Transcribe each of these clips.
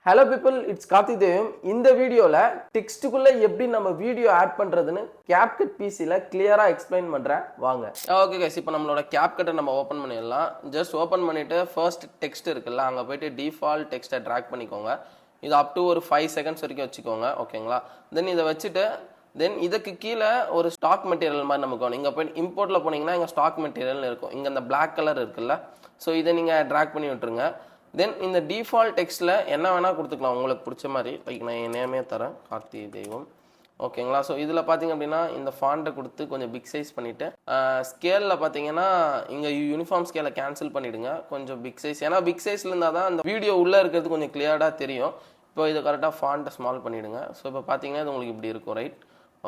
Hello people, it's Karthi Devum. இந்த வீடியோல டெக்ஸ்ட்டுக்குள்ள எப்படி நம்ம வீடியோ ஆட் பண்றதுன்னு Capcut PCல கிளியரா எக்ஸ்பிளைன் பண்றேன் வாங்க. ஓகே गाइस, இப்போ நம்மளோட Capcut நம்ம ஓபன் பண்ணிடலாம். ஜஸ்ட் ஓபன் பண்ணிட்டு ஃபர்ஸ்ட் டெக்ஸ்ட் இருக்குல்ல அங்க போய்ட்டு டிஃபால்ட் டெக்ஸ்ட்டை டிராக் பண்ணிக்கோங்க. இது அப் டு ஒரு 5 செகண்ட்ஸ் வரைக்கும் வச்சுக்கோங்க. ஓகேங்களா? தென் இதை வச்சுட்டு தென் இதுக்கு கீழே ஒரு ஸ்டாக் மெட்டீரியல் மாதிரி நமக்கு வேணும். இங்கே போய் இம்போர்ட்ல போனீங்கன்னா இங்கே ஸ்டாக் மெட்டீரியல் இருக்கும். இங்கே இந்த பிளாக் கலர் இருக்குல்ல, ஸோ இதை நீங்கள் ட்ராக் பண்ணி விட்டுருங்க. தென் இந்த டிஃபால்ட் டெக்ஸ்ட்டில் என்ன வேணால் கொடுத்துக்கலாம் உங்களுக்கு பிடிச்ச மாதிரி. லைக் நான் என் நேமே தரேன், கார்த்தி தெய்வம். ஓகேங்களா? ஸோ இதில் பார்த்தீங்க அப்படின்னா இந்த ஃபாண்ட்டை கொடுத்து கொஞ்சம் பிக் சைஸ் பண்ணிவிட்டு ஸ்கேலில் பார்த்தீங்கன்னா இங்கே யூனிஃபார்ம் ஸ்கேலை கேன்சல் பண்ணிவிடுங்க. கொஞ்சம் பிக் சைஸ், ஏன்னா பிக் சைஸில் இருந்தால் தான் அந்த வீடியோ உள்ளே இருக்கிறது கொஞ்சம் கிளியராக தெரியும். இப்போ இதை கரெக்டாக ஃபாண்ட்டை ஸ்மால் பண்ணிவிடுங்க. ஸோ இப்போ பார்த்தீங்கன்னா இது உங்களுக்கு இப்படி இருக்கும், ரைட்?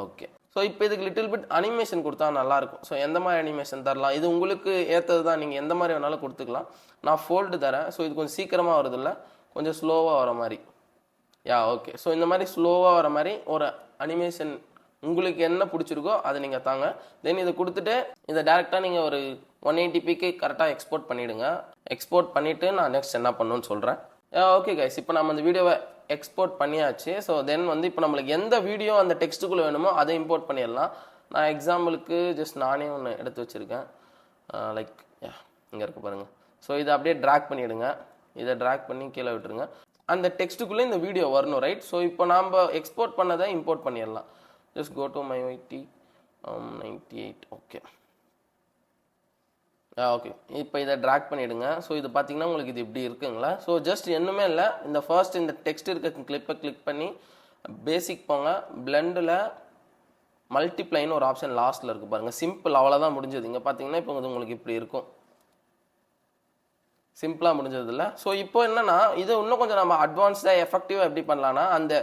ஓகே. ஸோ இப்போ இதுக்கு லிட்டில் பிட் அனிமேஷன் கொடுத்தா நல்லாயிருக்கும். ஸோ எந்த மாதிரி அனிமேஷன் தரலாம், இது உங்களுக்கு ஏற்றது தான், நீங்கள் எந்த மாதிரி வேணாலும் கொடுத்துக்கலாம். நான் ஃபோல்டு தரேன். ஸோ இது கொஞ்சம் சீக்கிரமாக வருது இல்லை, கொஞ்சம் ஸ்லோவாக வர மாதிரி. ஓகே. ஸோ இந்த மாதிரி ஸ்லோவாக வர மாதிரி ஒரு அனிமேஷன் உங்களுக்கு என்ன பிடிச்சிருக்கோ அதை நீங்கள் தாங்க. தென் இதை கொடுத்துட்டு இதை டேரெக்டாக நீங்கள் ஒரு 180pக்கு கரெக்டாக எக்ஸ்போர்ட் பண்ணிவிடுங்க. எக்ஸ்போர்ட் பண்ணிவிட்டு நான் நெக்ஸ்ட் என்ன பண்ணணும்னு சொல்கிறேன். ஓகே கைஸ், இப்போ நம்ம அந்த வீடியோவை எக்ஸ்போர்ட் பண்ணியாச்சு. ஸோ தென் வந்து இப்போ நம்மளுக்கு எந்த வீடியோ அந்த டெக்ஸ்ட்டுக்குள்ளே வேணுமோ அதை இம்போர்ட் பண்ணிடலாம். நான் எக்ஸாம்பிளுக்கு ஜஸ்ட் நானே ஒன்று எடுத்து வச்சுருக்கேன். லைக் இங்கே இருக்க பாருங்கள். ஸோ இதை அப்படியே ட்ராக் பண்ணிவிடுங்க. இதை ட்ராக் பண்ணி கீழே விட்டுருங்க. அந்த டெக்ஸ்ட்டுக்குள்ளே இந்த வீடியோ வரணும், ரைட்? ஸோ இப்போ நாம் எக்ஸ்போர்ட் பண்ணதை இம்போர்ட் பண்ணிடலாம். Just go to my YT 98. Okay okay. இப்போ இதை ட்ராக் பண்ணிவிடுங்க. ஸோ இது பார்த்தீங்கன்னா உங்களுக்கு இது இப்படி இருக்குங்களா? ஸோ ஜஸ்ட் இன்னுமே இல்லை, இந்த ஃபர்ஸ்ட் இந்த டெக்ஸ்ட் இருக்க கிளிப்பை கிளிக் பண்ணி பேசிக் போங்க. பிளெண்டில் மல்டிப்ளைன்னு ஒரு ஆப்ஷன் லாஸ்ட்டில் இருக்குது பாருங்கள். சிம்பிள், அவ்வளோதான் முடிஞ்சது. இங்கே பார்த்தீங்கன்னா இப்போ உங்களுக்கு இப்படி இருக்கும், சிம்பிளாக முடிஞ்சது இல்லை. ஸோ இப்போ என்னன்னா இது இன்னும் கொஞ்சம் நம்ம அட்வான்ஸ்டாக எஃபெக்டிவாக எப்படி பண்ணலான்னா, அந்த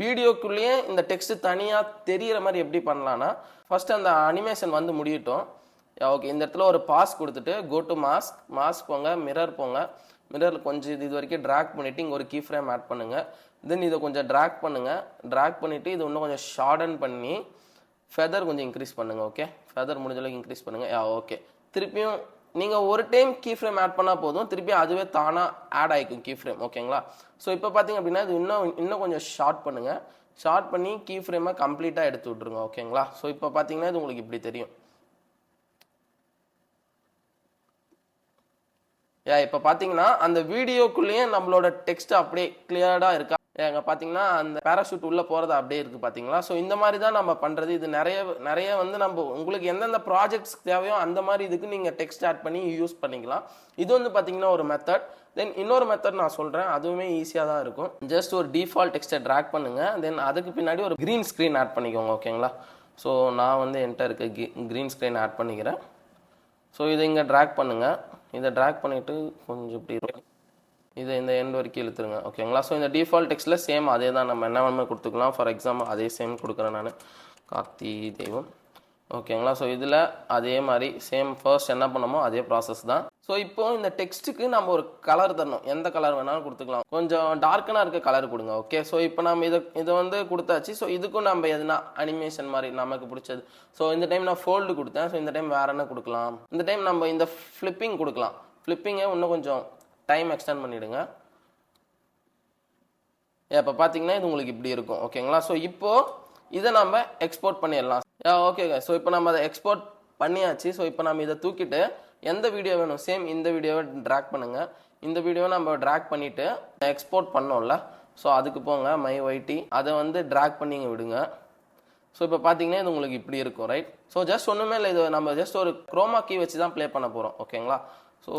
வீடியோக்குள்ளேயே இந்த டெக்ஸ்ட் தனியாக தெரிகிற மாதிரி எப்படி பண்ணலான்னா, ஃபர்ஸ்ட் அந்த அனிமேஷன் வந்து முடியட்டும். ஓகே. இந்த இடத்துல ஒரு பாஸ் கொடுத்துட்டு கோ டு மாஸ்க் போங்க, மிரர் போங்க. மிரரில் கொஞ்சம் இது வரைக்கும் ட்ராக் பண்ணிவிட்டு இங்கே ஒரு கீ ஃப்ரேம் ஆட் பண்ணுங்கள். தென் இதை கொஞ்சம் ட்ராக் பண்ணுங்கள். ட்ராக் பண்ணிவிட்டு இது இன்னும் கொஞ்சம் ஷார்டன் பண்ணி ஃபெதர் கொஞ்சம் இன்க்ரீஸ் பண்ணுங்கள். ஓகே, ஃபெதர் முடிஞ்ச அளவுக்கு இன்க்ரீஸ் பண்ணுங்கள். ஓகே. திருப்பியும் நீங்கள் ஒரு டைம் கீ ஃப்ரேம் ஆட் பண்ணால் போதும், திருப்பி அதுவே தானாக ஆட் ஆகிக்கும் கீ ஃப்ரேம். ஓகேங்களா? ஸோ இப்போ பார்த்தீங்க அப்படின்னா இது இன்னும் கொஞ்சம் ஷார்ட் பண்ணுங்கள். ஷார்ட் பண்ணி கீ ஃப்ரேமை கம்ப்ளீட்டாக எடுத்து விட்ருங்க. ஓகேங்களா? ஸோ இப்போ பார்த்தீங்கன்னா இது உங்களுக்கு இப்படி தெரியும். இப்போ பார்த்தீங்கன்னா அந்த வீடியோக்குள்ளேயே நம்மளோட டெக்ஸ்ட் அப்படியே கிளியர்டாக இருக்கா? அங்கே பார்த்தீங்கன்னா அந்த பேராஷூட் உள்ளே போகிறது அப்படியே இருக்குது பார்த்தீங்களா? ஸோ இந்த மாதிரி தான் நம்ம பண்ணுறது. இது நிறைய வந்து நம்ம உங்களுக்கு எந்தெந்த ப்ராஜெக்ட்ஸ் தேவையோ அந்த மாதிரி இதுக்கு நீங்கள் டெக்ஸ்ட் ஆட் பண்ணி யூஸ் பண்ணிக்கலாம். இது வந்து பார்த்தீங்கன்னா ஒரு மெத்தட். தென் இன்னொரு மெத்தட் நான் சொல்கிறேன், அதுவுமே ஈஸியாக தான் இருக்கும். ஜஸ்ட் ஒரு டிஃபால்ட் டெக்ஸ்ட்டை ட்ராக் பண்ணுங்கள். தென் அதுக்கு பின்னாடி ஒரு க்ரீன் ஸ்க்ரீன் ஆட் பண்ணிக்கோங்க. ஓகேங்களா? ஸோ நான் வந்து என்கிட்ட இருக்க க்ரீன் ஸ்க்ரீன் ஆட் பண்ணிக்கிறேன். ஸோ இதை இங்கே ட்ராக் பண்ணுங்கள். இதை ட்ராக் பண்ணிவிட்டு கொஞ்சம் இப்படி இதை இந்த எண்ட் வரைக்கும் இழுத்துருங்க. ஓகேங்களா? ஸோ இந்த டிஃபால்ட் டெக்ஸ்ட்டில் சேம் அதே தான், நம்ம என்ன வேணுமே கொடுத்துக்கலாம். ஃபார் எக்ஸாம்பிள் அதே சேம் கொடுக்குறேன் நான், கார்த்தி தெய்வம். ஓகேங்களா? ஸோ இதில் அதே மாதிரி சேம் ஃபர்ஸ்ட் என்ன பண்ணமோ அதே ப்ராசஸ் தான். ஸோ இப்போ இந்த டெக்ஸ்ட்டுக்கு நம்ம ஒரு கலர் தரணும். எந்த கலர் வேணாலும் கொடுத்துக்கலாம். கொஞ்சம் டார்க்கனாக இருக்க கலர் கொடுங்க. ஓகே. ஸோ இப்போ நம்ம இதை வந்து கொடுத்தாச்சு. ஸோ இதுக்கும் நம்ம எதுனா அனிமேஷன் மாதிரி நமக்கு பிடிச்சது. ஸோ இந்த டைம் நான் ஃபோல்டு கொடுத்தேன். ஸோ இந்த டைம் வேறு என்ன கொடுக்கலாம்? இந்த டைம் நம்ம இந்த ஃப்ளிப்பிங் கொடுக்கலாம். ஃப்ளிப்பிங்கை இன்னும் கொஞ்சம் டைம் எக்ஸ்டெண்ட் பண்ணிவிடுங்க. இப்போ பார்த்தீங்கன்னா இது உங்களுக்கு இப்படி இருக்கும். ஓகேங்களா? ஸோ இப்போது இதை நம்ம எக்ஸ்போர்ட் பண்ணிடலாம். ஓகேங்க. ஸோ இப்போ நம்ம அதை எக்ஸ்போர்ட் பண்ணியாச்சு. ஸோ இப்போ நம்ம இதை தூக்கிட்டு எந்த வீடியோ வேணும், சேம் இந்த வீடியோவை ட்ராக் பண்ணுங்கள். இந்த வீடியோவை நம்ம ட்ராக் பண்ணிவிட்டு எக்ஸ்போர்ட் பண்ணோம்ல, ஸோ அதுக்கு போங்க, மை ஒய்டி, அதை வந்து ட்ராக் பண்ணி இங்கே விடுங்க. ஸோ இப்போ பார்த்தீங்கன்னா இது உங்களுக்கு இப்படி இருக்கும், ரைட்? ஸோ ஜஸ்ட் ஒன்றுமே இல்லை, இது நம்ம ஜஸ்ட் ஒரு குரோமா கீ வச்சு தான் ப்ளே பண்ண போகிறோம். ஓகேங்களா? ஸோ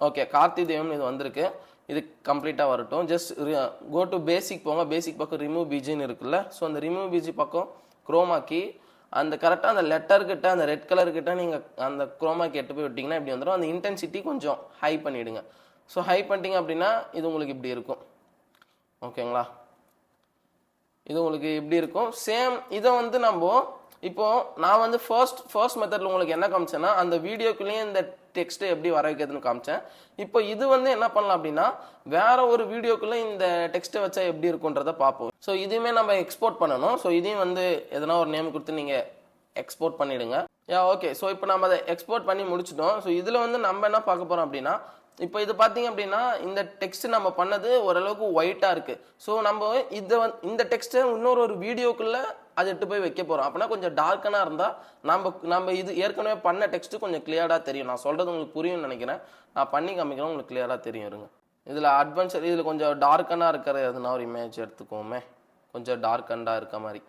ஓகே, கார்த்தி தெய்வம் இது வந்திருக்கு. இது கம்ப்ளீட்டாக வரட்டும். ஜஸ்ட் கோ டு பேசிக் போங்க. பேசிக் பக்கம் ரிமூவ் பிஜின்னு இருக்குல்ல, ஸோ அந்த ரிமூவ் பிஜி பக்கம் குரோமா கீ அந்த கரெக்டாக அந்த லெட்டர்கிட்ட அந்த ரெட் கலர்கிட்ட நீங்கள் அந்த குரோமா கீ எட்டு போய் விட்டிங்கன்னா இப்படி வந்துடும். அந்த இன்டென்சிட்டி கொஞ்சம் ஹை பண்ணிவிடுங்க. ஸோ ஹை பண்ணிட்டீங்க அப்படின்னா இது உங்களுக்கு இப்படி இருக்கும். ஓகேங்களா? இது உங்களுக்கு இப்படி இருக்கும். சேம் இதை வந்து நம்ம இப்போது நான் வந்து ஃபர்ஸ்ட் மெத்தடில் உங்களுக்கு என்ன காமிச்சேன்னா அந்த வீடியோக்குள்ளேயே இந்த டெக்ஸ்ட்டை எப்படி வர வைக்கிறதுன்னு காமிச்சேன். இப்போ இது வந்து என்ன பண்ணலாம் அப்படின்னா வேற ஒரு வீடியோக்குள்ளே இந்த டெக்ஸ்ட்டை வச்சா எப்படி இருக்குன்றதை பார்ப்போம். ஸோ இதையுமே நம்ம எக்ஸ்போர்ட் பண்ணணும். ஸோ இதையும் வந்து எதனா ஒரு நேம் கொடுத்து நீங்கள் எக்ஸ்போர்ட் பண்ணிவிடுங்க. ஓகே. ஸோ இப்போ நம்ம அதை எக்ஸ்போர்ட் பண்ணி முடிச்சிட்டோம். ஸோ இதில் வந்து நம்ம என்ன பார்க்க போகிறோம் அப்படின்னா இப்போ இது பார்த்தீங்க அப்படின்னா இந்த டெக்ஸ்ட் நம்ம பண்ணது ஓரளவுக்கு ஒயிட்டாக இருக்கு. ஸோ நம்ம இந்த டெக்ஸ்ட்டை இன்னொரு வீடியோக்குள்ள அதை எடுத்து போய் வைக்க போகிறோம். அப்படின்னா கொஞ்சம் டார்க்கனாக இருந்தால் நம்ம இது ஏற்கனவே பண்ண டெக்ஸ்ட் கொஞ்சம் கிளியராக தெரியும். நான் சொல்றது உங்களுக்கு புரியும்னு நினைக்கிறேன். நான் பண்ணி காமிக்கிறேன், உங்களுக்கு கிளியராக தெரியும். இருங்க, இதில் அட்வென்ச்சர் இதில் கொஞ்சம் டார்க்கனாக இருக்கிற எதுனா ஒரு இமேஜ் எடுத்துக்கோமே. கொஞ்சம் டார்க்கண்டாக இருக்க மாதிரி,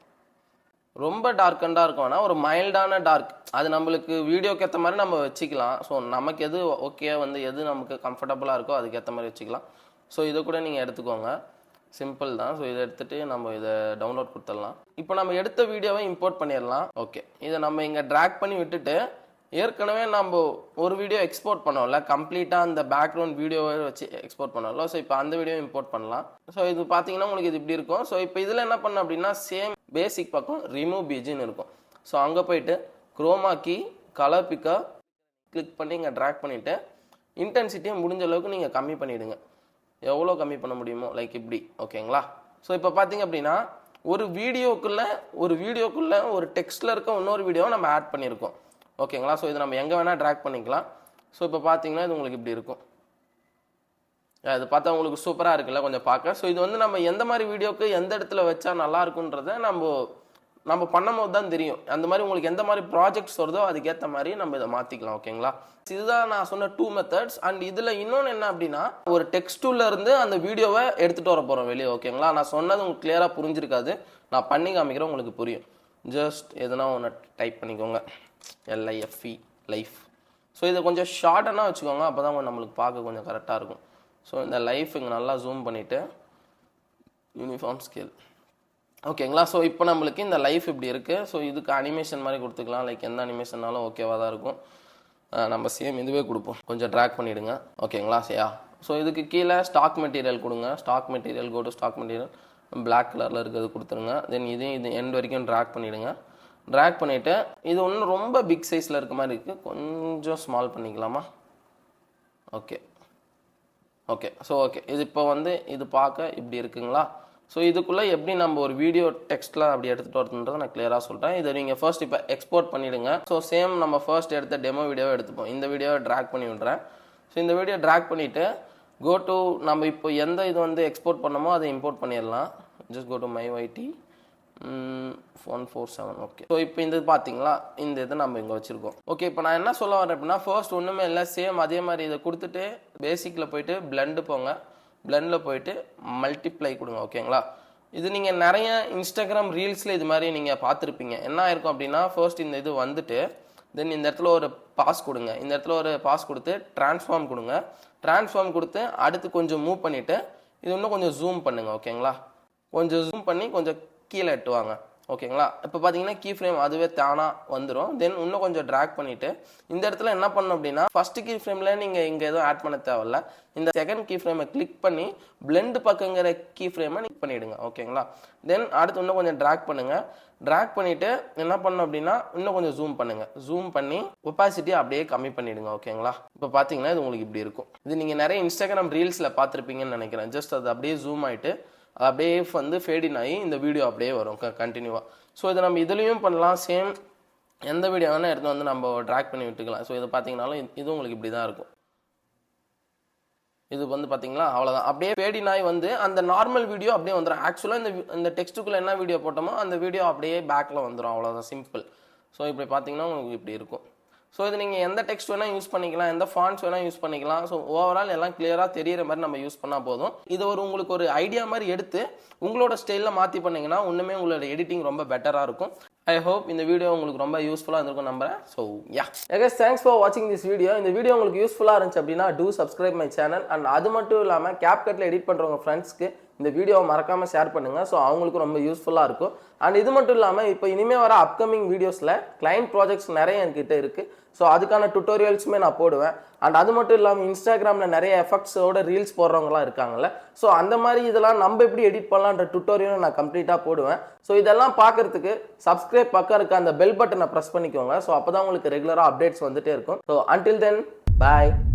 ரொம்ப டார்க்கண்டாக இருக்கும்னா ஒரு மைல்டான டார்க், அது நம்மளுக்கு வீடியோக்கு ஏற்ற மாதிரி நம்ம வச்சுக்கலாம். ஸோ நமக்கு எது ஓகே எது நமக்கு கம்ஃபர்டபுளாக இருக்கோ அதுக்கேற்ற மாதிரி வச்சுக்கலாம். ஸோ இதை கூட நீங்கள் எடுத்துக்கோங்க, சிம்பிள் தான். ஸோ இதை எடுத்துகிட்டு நம்ம இதை டவுன்லோட் கொடுத்துடலாம். இப்போ நம்ம எடுத்த வீடியோவை இம்போர்ட் பண்ணிடலாம். ஓகே, இதை நம்ம இங்கே ட்ராக் பண்ணி விட்டுட்டு ஏற்கனவே நம்ம ஒரு வீடியோ எக்ஸ்போர்ட் பண்ணோம்ல, கம்ப்ளீட்டாக அந்த பேக்ரவுண்ட் வீடியோவை வச்சு எக்ஸ்போர்ட் பண்ணோம்ல. ஸோ இப்போ அந்த வீடியோ இம்போர்ட் பண்ணலாம். ஸோ இது பார்த்தீங்கன்னா உங்களுக்கு இது இப்படி இருக்கும். ஸோ இப்போ இதில் என்ன பண்ண அப்படின்னா சேம் பேசிக் பக்கம் ரிமூவ் பிஜின்னு இருக்கும். ஸோ அங்கே போயிட்டு குரோமா கீ கலர் பிக்கை கிளிக் பண்ணி இங்கே ட்ராக் பண்ணிவிட்டு இன்டென்சிட்டியை முடிஞ்ச அளவுக்கு நீங்கள் கம்மி பண்ணிவிடுங்க. எவ்வளோ கம்மி பண்ண முடியுமோ, லைக் இப்படி. ஓகேங்களா? ஸோ இப்போ பார்த்தீங்க அப்படின்னா ஒரு வீடியோக்குள்ளே ஒரு டெக்ஸ்ட்டில் இருக்க இன்னொரு வீடியோவை நம்ம ஆட் பண்ணியிருக்கோம். ஓகேங்களா? ஸோ இதை நம்ம எங்கே வேணால் ட்ராக் பண்ணிக்கலாம். ஸோ இப்போ பார்த்தீங்கன்னா இது உங்களுக்கு இப்படி இருக்கும். இது பார்த்தா உங்களுக்கு சூப்பராக இருக்குல்ல கொஞ்சம் பார்க்க. ஸோ இது நம்ம எந்த மாதிரி வீடியோக்கு எந்த இடத்துல வச்சா நல்லா இருக்குன்றத நம்ம பண்ணும் போது தான் தெரியும். அந்த மாதிரி உங்களுக்கு எந்த மாதிரி ப்ராஜெக்ட்ஸ் வருதோ அதுக்கேற்ற மாதிரி நம்ம இதை மாற்றிக்கலாம். ஓகேங்களா? இதுதான் நான் சொன்ன 2 மெத்தட்ஸ். அண்ட் இதில் இன்னொன்று என்ன அப்படின்னா ஒரு டெக்ஸ்ட்டுல இருந்து அந்த வீடியோவை எடுத்துகிட்டு வர போகிறோம் வெளியே. ஓகேங்களா? நான் சொன்னது உங்களுக்கு கிளியராக புரிஞ்சிருக்காது, நான் பண்ணி காமிக்கிறேன், உங்களுக்கு புரியும். ஜஸ்ட் எதுனா ஒன்று டைப் பண்ணிக்கோங்க, LIFE லைஃப். ஸோ இதை கொஞ்சம் ஷார்ட்டனாக வச்சுக்கோங்க, அப்போ தான் நம்மளுக்கு பார்க்க கொஞ்சம் கரெக்டாக இருக்கும். ஸோ இந்த லைஃப் இங்கே நல்லா ஜூம் பண்ணிவிட்டு யூனிஃபார்ம் ஸ்கேல். ஓகேங்களா? ஸோ இப்போ நம்மளுக்கு இந்த லைஃப் இப்படி இருக்குது. ஸோ இதுக்கு அனிமேஷன் மாதிரி கொடுத்துக்கலாம், லைக் எந்த அனிமேஷன்னாலும் ஓகேவாக தான் இருக்கும். நம்ம சேம் இதுவே கொடுப்போம், கொஞ்சம் ட்ராக் பண்ணிவிடுங்க. ஓகேங்களா? சரியா? ஸோ இதுக்கு கீழே ஸ்டாக் மெட்டீரியல் கொடுங்க. Stock material go to stock material, black கலரில் இருக்கிறது கொடுத்துருங்க. தென் இது எண்ட் வரைக்கும் ட்ராக் பண்ணிவிடுங்க. ட்ராக் பண்ணிவிட்டு இது ஒன்றும் ரொம்ப பிக் சைஸில் இருக்க மாதிரி இருக்குது, கொஞ்சம் ஸ்மால் பண்ணிக்கலாமா? ஓகே. ஸோ ஓகே, இது இப்போ இது பார்க்க இப்படி இருக்குங்களா? ஸோ இதுக்குள்ளே எப்படி நம்ம ஒரு வீடியோ டெக்ஸ்ட்டில் அப்படி எடுத்துகிட்டு வரதுன்றதை நான் கிளியராக சொல்கிறேன். இதை நீங்கள் ஃபர்ஸ்ட் இப்போ எக்ஸ்போர்ட் பண்ணிவிடுங்க. ஸோ சேம் நம்ம ஃபர்ஸ்ட் எடுத்த டெமோ வீடியோவை எடுத்துப்போம். இந்த வீடியோவை ட்ராக் பண்ணி விட்றேன். ஸோ இந்த வீடியோ ட்ராக் பண்ணிவிட்டு கோ டு நம்ம இப்போ எந்த இது எக்ஸ்போர்ட் பண்ணமோ அதை இம்போர்ட் பண்ணிடலாம். Just go to my YT 147. Okay. So இப்போ இந்த பார்த்தீங்களா, இந்த இதை நம்ம இங்கே வச்சுருக்கோம். ஓகே, இப்போ நான் என்ன சொல்ல வரேன் அப்படின்னா ஃபர்ஸ்ட் ஒன்றுமே இல்லை, சேம் அதே மாதிரி இதை கொடுத்துட்டு பேசிக்கில் போயிட்டு பிளெண்டு போங்க. பிளெண்டில் போயிட்டு மல்டிப்ளை கொடுங்க. ஓகேங்களா? இது நீங்கள் நிறைய இன்ஸ்டாகிராம் ரீல்ஸில் இது மாதிரி நீங்கள் பார்த்துருப்பீங்க. என்ன ஆயிருக்கும் அப்படின்னா ஃபர்ஸ்ட் இந்த இது வந்துட்டு தென் இந்த இடத்துல ஒரு பாஸ் கொடுங்க. இந்த இடத்துல ஒரு பாஸ் கொடுத்து டிரான்ஸ்ஃபார்ம் கொடுங்க. டிரான்ஸ்ஃபார்ம் கொடுத்து அடுத்து கொஞ்சம் மூவ் பண்ணிவிட்டு இது இன்னும் கொஞ்சம் ஜூம் பண்ணுங்கள். ஓகேங்களா? கொஞ்சம் ஜூம் பண்ணி கொஞ்சம் கீழே எட்டுவாங்க. ஓகேங்களா? இப்போ பார்த்தீங்கன்னா கீ ஃப்ரேம் அதுவே தானாக வந்துடும். தென் இன்னும் கொஞ்சம் ட்ராக் பண்ணிவிட்டு இந்த இடத்துல என்ன பண்ணணும் அப்படின்னா ஃபஸ்ட்டு கீ ஃப்ரேமில் நீங்கள் இங்கே எதுவும் ஆட் பண்ண தேவையில்ல. இந்த செகண்ட் கீ ஃப்ரேமை கிளிக் பண்ணி பிளெண்டு பக்கங்கிற கீ ஃப்ரேமை கிளிக் பண்ணிவிடுங்க. ஓகேங்களா? தென் அடுத்து இன்னும் கொஞ்சம் ட்ராக் பண்ணுங்கள். ட்ராக் பண்ணிவிட்டு என்ன பண்ணணும் அப்படின்னா இன்னும் கொஞ்சம் ஜூம் பண்ணுங்கள். ஜூம் பண்ணி ஒப்பாசிட்டியை அப்படியே கம்மி பண்ணிவிடுங்க. ஓகேங்களா? இப்போ பார்த்தீங்கன்னா இது உங்களுக்கு இப்படி இருக்கும். இது நீங்கள் நிறைய இன்ஸ்டாகிராம் ரீல்ஸில் பார்த்துருப்பீங்கன்னு நினைக்கிறேன். ஜஸ்ட் அது அப்படியே ஜூம் ஆகிட்டு அப்படியே ஃபேடின் ஆகி இந்த வீடியோ அப்படியே வரும் கண்டினியூவாக. ஸோ இதை நம்ம இதுலேயும் பண்ணலாம். சேம் எந்த வீடியோ வேணால் எடுத்து நம்ம ட்ராக் பண்ணி விட்டுக்கலாம். ஸோ இதை பார்த்தீங்கன்னாலும் இது உங்களுக்கு இப்படி தான் இருக்கும். இது பார்த்தீங்களா, அவ்வளோதான். அப்படியே ஃபேடின் ஆகி அந்த நார்மல் வீடியோ அப்படியே வந்துடும். ஆக்சுவலாக இந்த டெக்ஸ்ட்டுக்குள்ளே என்ன வீடியோ போட்டோமோ அந்த வீடியோ அப்படியே பேக்கில் வந்துடும். அவ்வளோதான், சிம்பிள். ஸோ இப்படி பார்த்தீங்கன்னா உங்களுக்கு இப்படி இருக்கும். ஸோ இது நீங்கள் எந்த டெக்ஸ்ட் வேணால் யூஸ் பண்ணிக்கலாம், எந்த ஃபாண்ட்ஸ் வேணால் யூஸ் பண்ணிக்கலாம். ஸோ ஓவரால் எல்லாம் கிளியராக தெரியிற மாதிரி நம்ம யூஸ் பண்ணால் போதும். இது உங்களுக்கு ஒரு ஐடியா மாதிரி எடுத்து உங்களோட ஸ்டைலில் மாற்றி பண்ணிங்கன்னா இன்னுமே உங்களோட எடிட்டிங் ரொம்ப பெட்டராக இருக்கும். ஐ ஹோப் இந்த வீடியோ உங்களுக்கு ரொம்ப யூஸ்ஃபுல்லாக இருந்திருக்கும் நம்புறேன். ஸோ guys, தேங்க்ஸ் ஃபார் வாட்சிங் திஸ் வீடியோ. இந்த வீடியோ உங்களுக்கு யூஸ்ஃபுல்லாக இருந்துச்சு அப்படின்னா two subscribe my channel. And அது மட்டும் இல்லாமல் CapCutல எடிட் பண்ணுறவங்க ஃப்ரெண்ட்ஸ்க்கு இந்த வீடியோவை மறக்காமல் ஷேர் பண்ணுங்கள். ஸோ அவங்களுக்கு ரொம்ப யூஸ்ஃபுல்லாக இருக்கும். அண்ட் இது மட்டும் இல்லாமல் இப்போ இனிமேல் வர அப்கமிங் வீடியோஸில் கிளைண்ட் ப்ராஜெக்ட்ஸ் நிறைய என்கிட்ட இருக்குது. ஸோ அதுக்கான டுட்டோரியல்ஸுமே நான் போடுவேன். அண்ட் அது மட்டும் இல்லாமல் இன்ஸ்டாகிராமில் நிறைய எஃபெக்ட்ஸோட ரீல்ஸ் போடுறவங்களாம் இருக்காங்கல்ல. ஸோ அந்த மாதிரி இதெல்லாம் நம்ம எப்படி எடிட் பண்ணலான்ற டுட்டோரியலும் நான் கம்ப்ளீட்டாக போடுவேன். ஸோ இதெல்லாம் பார்க்கறதுக்கு சப்ஸ்கிரைப் பக்கம் இருக்க அந்த பெல் பட்டனை ப்ரெஸ் பண்ணிக்கோங்க. ஸோ அப்போ தான் உங்களுக்கு ரெகுலராக அப்டேட்ஸ் வந்துட்டே இருக்கும். So until then, bye.